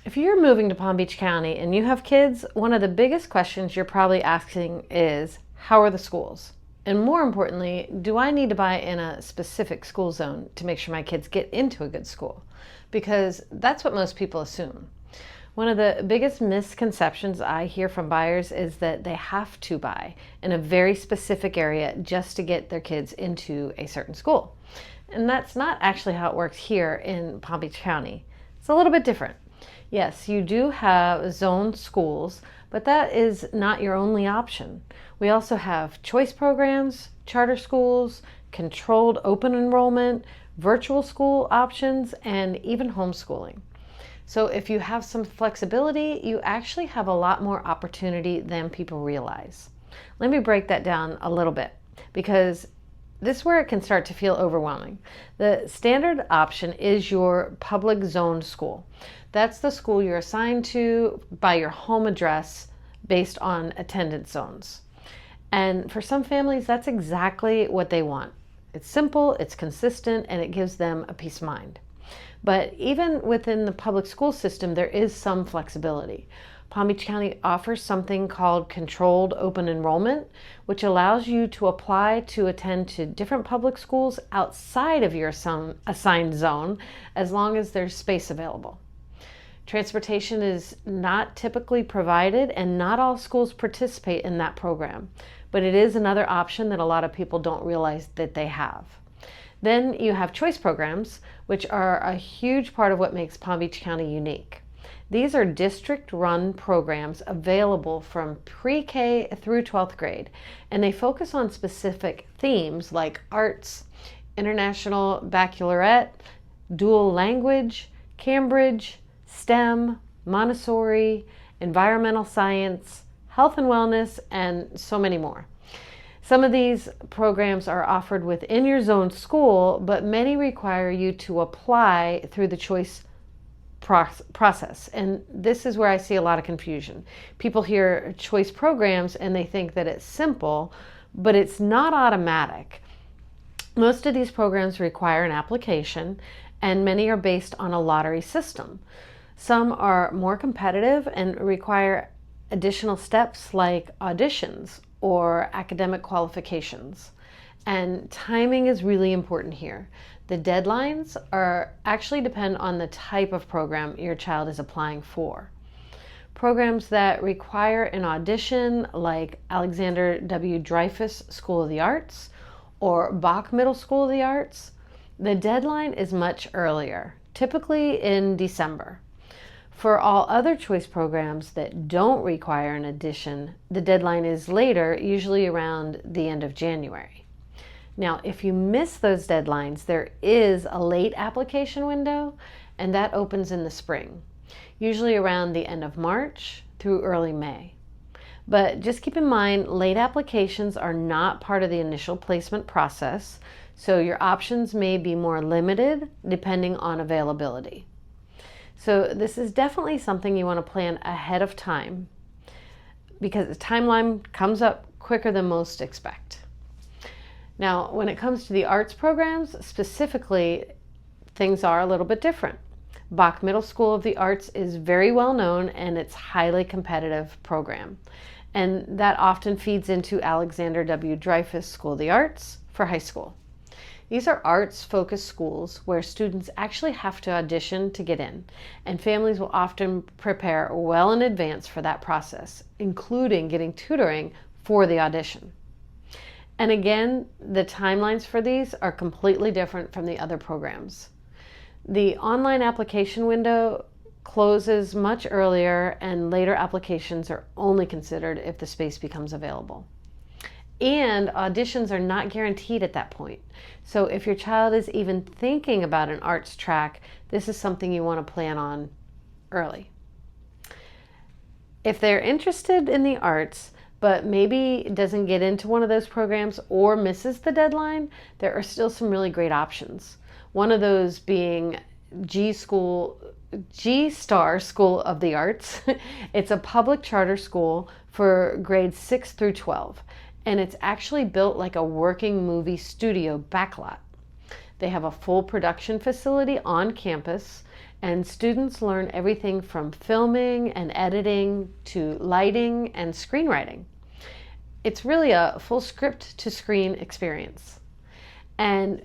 If you're moving to Palm Beach County and you have kids, one of the biggest questions you're probably asking is, how are the schools? And more importantly, do I need to buy in a specific school zone to make sure my kids get into a good school? Because that's what most people assume. One of the biggest misconceptions I hear from buyers is that they have to buy in a very specific area just to get their kids into a certain school. And that's not actually how it works here in Palm Beach County. It's a little bit different. Yes, you do have zoned schools, but that is not your only option. We also have choice programs, charter schools, controlled open enrollment, virtual school options, and even homeschooling. So if you have some flexibility, you actually have a lot more opportunity than people realize. Let me break that down a little bit, because this is where it can start to feel overwhelming. The standard option is your public zoned school. That's the school you're assigned to by your home address based on attendance zones. And for some families, that's exactly what they want. It's simple, it's consistent, and it gives them a peace of mind. But even within the public school system, there is some flexibility. Palm Beach County offers something called controlled open enrollment, which allows you to apply to attend to different public schools outside of your assigned zone, as long as there's space available. Transportation is not typically provided, and not all schools participate in that program, but it is another option that a lot of people don't realize that they have. Then you have choice programs, which are a huge part of what makes Palm Beach County unique. These are district-run programs available from pre-K through 12th grade, and they focus on specific themes like arts, international baccalaureate, dual language, Cambridge, STEM, Montessori, environmental science, health and wellness, and so many more. Some of these programs are offered within your zone school, but many require you to apply through the choice process. And this is where I see a lot of confusion. People hear choice programs and they think that it's simple, but it's not automatic. Most of these programs require an application, and many are based on a lottery system. Some are more competitive and require additional steps like auditions or academic qualifications. And timing is really important here. The deadlines actually depend on the type of program your child is applying for. Programs that require an audition, like Alexander W. Dreyfoos School of the Arts or Bach Middle School of the Arts, the deadline is much earlier, typically in December. For all other choice programs that don't require an audition, the deadline is later, usually around the end of January. Now, if you miss those deadlines, there is a late application window, and that opens in the spring, usually around the end of March through early May. But just keep in mind, late applications are not part of the initial placement process, so your options may be more limited depending on availability. So this is definitely something you want to plan ahead of time, because the timeline comes up quicker than most expect. Now, when it comes to the arts programs, specifically, things are a little bit different. Bach Middle School of the Arts is very well known, and it's a highly competitive program. And that often feeds into Alexander W. Dreyfoos School of the Arts for high school. These are arts-focused schools where students actually have to audition to get in, and families will often prepare well in advance for that process, including getting tutoring for the audition. And again, the timelines for these are completely different from the other programs. The online application window closes much earlier, and later applications are only considered if the space becomes available. And auditions are not guaranteed at that point. So if your child is even thinking about an arts track, this is something you want to plan on early. If they're interested in the arts, but maybe doesn't get into one of those programs or misses the deadline, there are still some really great options. One of those being G-Star School of the Arts. It's a public charter school for grades 6 through 12. And it's actually built like a working movie studio backlot. They have a full production facility on campus, And students learn everything from filming and editing to lighting and screenwriting. It's really a full script to screen experience. And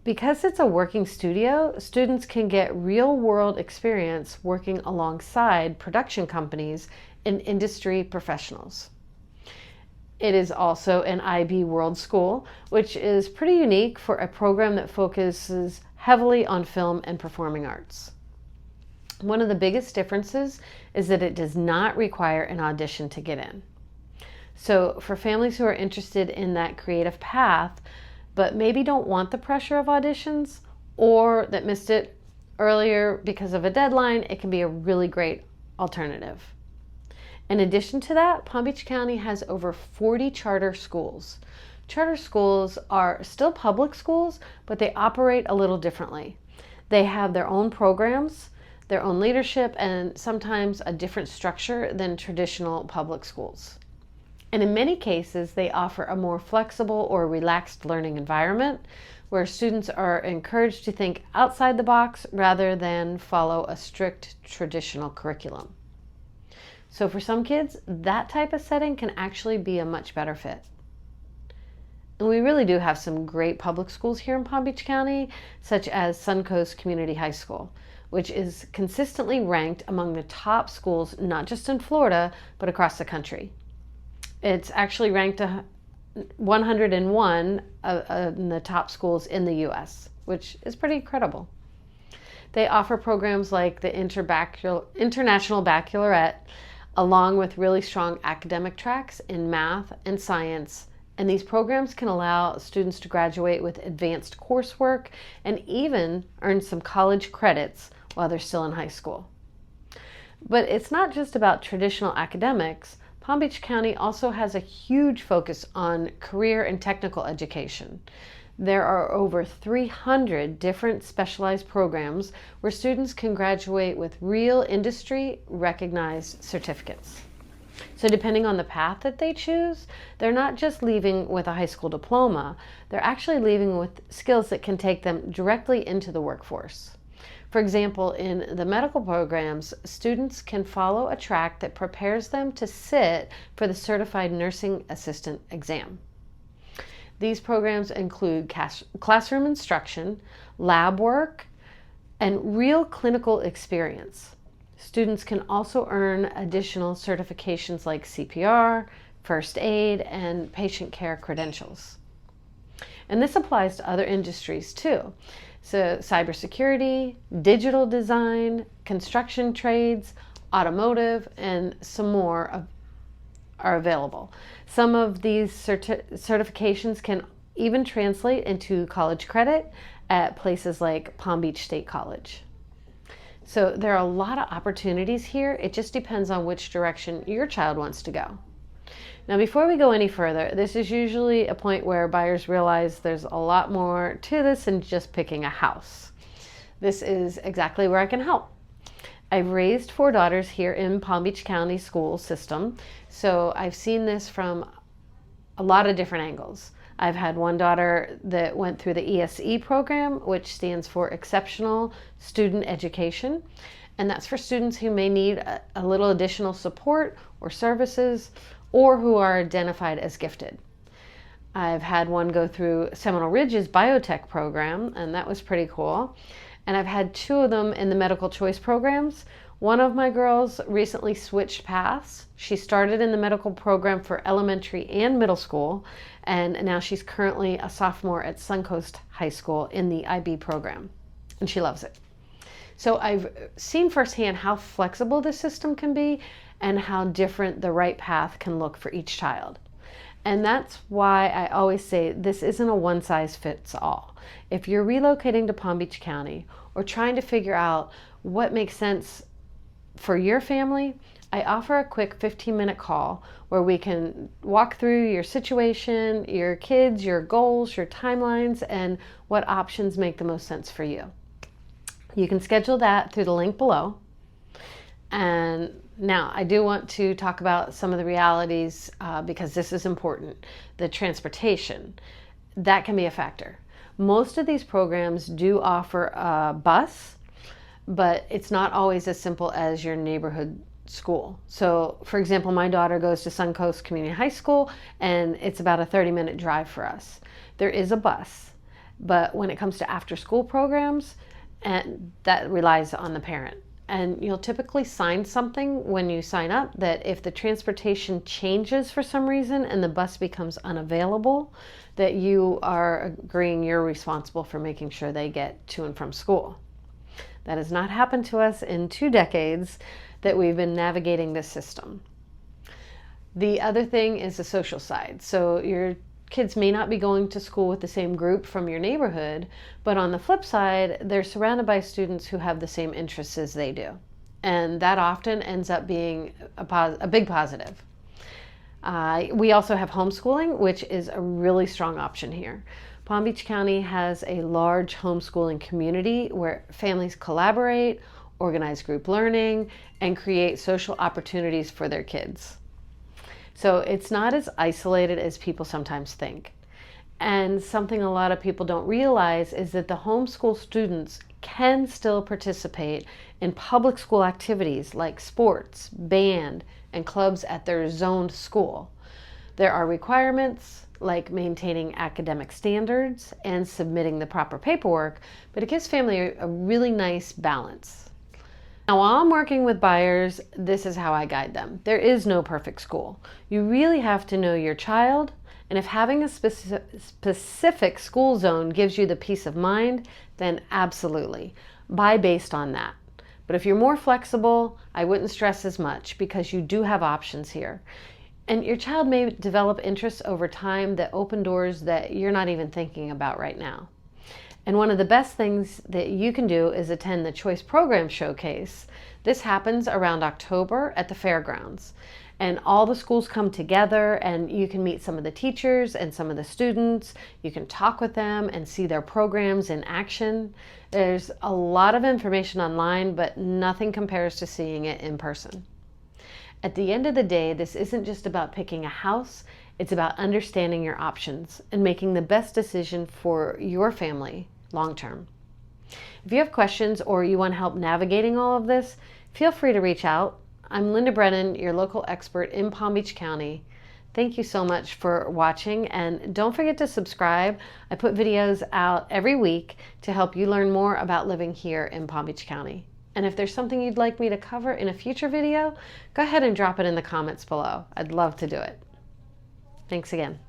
because it's a working studio, students can get real world experience working alongside production companies and industry professionals. It is also an IB World School, which is pretty unique for a program that focuses heavily on film and performing arts. One of the biggest differences is that it does not require an audition to get in. So for families who are interested in that creative path, but maybe don't want the pressure of auditions, or that missed it earlier because of a deadline, it can be a really great alternative. In addition to that, Palm Beach County has over 40 charter schools. Charter schools are still public schools, but they operate a little differently. They have their own programs, their own leadership, and sometimes a different structure than traditional public schools. And in many cases, they offer a more flexible or relaxed learning environment where students are encouraged to think outside the box rather than follow a strict traditional curriculum. So for some kids, that type of setting can actually be a much better fit. And we really do have some great public schools here in Palm Beach County, such as Suncoast Community High School, which is consistently ranked among the top schools, not just in Florida, but across the country. It's actually ranked 101 in the top schools in the U.S., which is pretty incredible. They offer programs like the International Baccalaureate, along with really strong academic tracks in math and science. And these programs can allow students to graduate with advanced coursework and even earn some college credits while they're still in high school. But it's not just about traditional academics. Palm Beach County also has a huge focus on career and technical education. There are over 300 different specialized programs where students can graduate with real industry recognized certificates. So depending on the path that they choose, they're not just leaving with a high school diploma, they're actually leaving with skills that can take them directly into the workforce. For example, in the medical programs, students can follow a track that prepares them to sit for the Certified Nursing Assistant exam. These programs include classroom instruction, lab work, and real clinical experience. Students can also earn additional certifications like CPR, first aid, and patient care credentials. And this applies to other industries too. So cybersecurity, digital design, construction trades, automotive, and some more are available. Some of these certifications can even translate into college credit at places like Palm Beach State College. So there are a lot of opportunities here. It just depends on which direction your child wants to go. Now, before we go any further, this is usually a point where buyers realize there's a lot more to this than just picking a house. This is exactly where I can help. I've raised 4 daughters here in Palm Beach County school system, so I've seen this from a lot of different angles. I've had one daughter that went through the ESE program, which stands for Exceptional Student Education, and that's for students who may need a little additional support or services, or who are identified as gifted. I've had one go through Seminole Ridge's biotech program, and that was pretty cool. And I've had 2 of them in the medical choice programs. One of my girls recently switched paths. She started in the medical program for elementary and middle school, and now she's currently a sophomore at Suncoast High School in the IB program, and she loves it. So I've seen firsthand how flexible this system can be and how different the right path can look for each child. And that's why I always say this isn't a one-size-fits-all. If you're relocating to Palm Beach County or trying to figure out what makes sense for your family, I offer a quick 15-minute call where we can walk through your situation, your kids, your goals, your timelines, and what options make the most sense for you. You can schedule that through the link below. And now I do want to talk about some of the realities because this is important. The transportation, that can be a factor. Most of these programs do offer a bus, but it's not always as simple as your neighborhood school. So, for example, my daughter goes to Suncoast Community High School, and it's about a 30-minute drive for us. There is a bus, but when it comes to after-school programs, and that relies on the parent. And you'll typically sign something when you sign up that if the transportation changes for some reason and the bus becomes unavailable, that you are agreeing you're responsible for making sure they get to and from school. That has not happened to us in 2 decades that we've been navigating this system. The other thing is the social side. So your kids may not be going to school with the same group from your neighborhood, but on the flip side, they're surrounded by students who have the same interests as they do. And that often ends up being a big positive. We also have homeschooling, which is a really strong option here. Palm Beach County has a large homeschooling community where families collaborate, organize group learning, and create social opportunities for their kids. So it's not as isolated as people sometimes think. And something a lot of people don't realize is that the homeschool students can still participate in public school activities like sports, band, and clubs at their zoned school. There are requirements like maintaining academic standards and submitting the proper paperwork, but it gives family a really nice balance. Now, while I'm working with buyers, this is how I guide them. There is no perfect school. You really have to know your child, and if having a specific school zone gives you the peace of mind, then absolutely, buy based on that. But if you're more flexible, I wouldn't stress as much because you do have options here. And your child may develop interests over time that open doors that you're not even thinking about right now. And one of the best things that you can do is attend the Choice Program Showcase. This happens around October at the fairgrounds. And all the schools come together and you can meet some of the teachers and some of the students. You can talk with them and see their programs in action. There's a lot of information online, but nothing compares to seeing it in person. At the end of the day, this isn't just about picking a house. It's about understanding your options and making the best decision for your family long term. If you have questions or you want help navigating all of this, feel free to reach out. I'm Linda Brennan, your local expert in Palm Beach County. Thank you so much for watching, and don't forget to subscribe. I put videos out every week to help you learn more about living here in Palm Beach County. And if there's something you'd like me to cover in a future video, go ahead and drop it in the comments below. I'd love to do it. Thanks again.